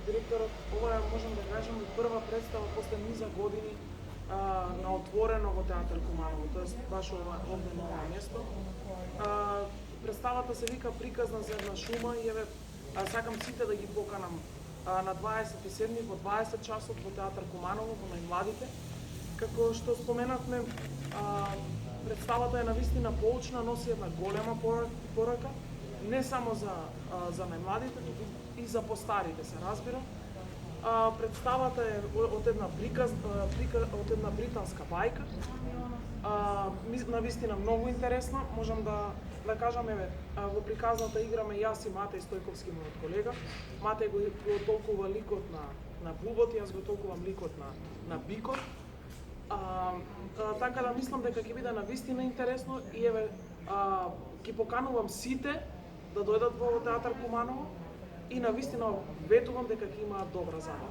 директорот, ова е, можам да кажам, прва представа после низа години на отворено во театар Куманово, тоест баш овде на ова место. Представата се вика Приказна за една шума и еве сакам сите да ги поканам на 27 во 20 часот во театар Куманово во најмладите. Како што споменавме, представата е навистина поучна, носи една голема порака, не само за најмладите, туку и за постарите, се разбира. Представата е од една од една британска бајка. Навистина многу интересна, можам да кажам, еве, во приказната играме јас и Матеј Стојковски, мојот колега. Матеј го толкува ликот на Бубот, јас го толкувам ликот на Бикот. Така да мислам дека ќе биде навистина интересно и еве ги поканувам сите да дојдат во театар Куманово и навистина ветувам дека ќе имаат добра забава.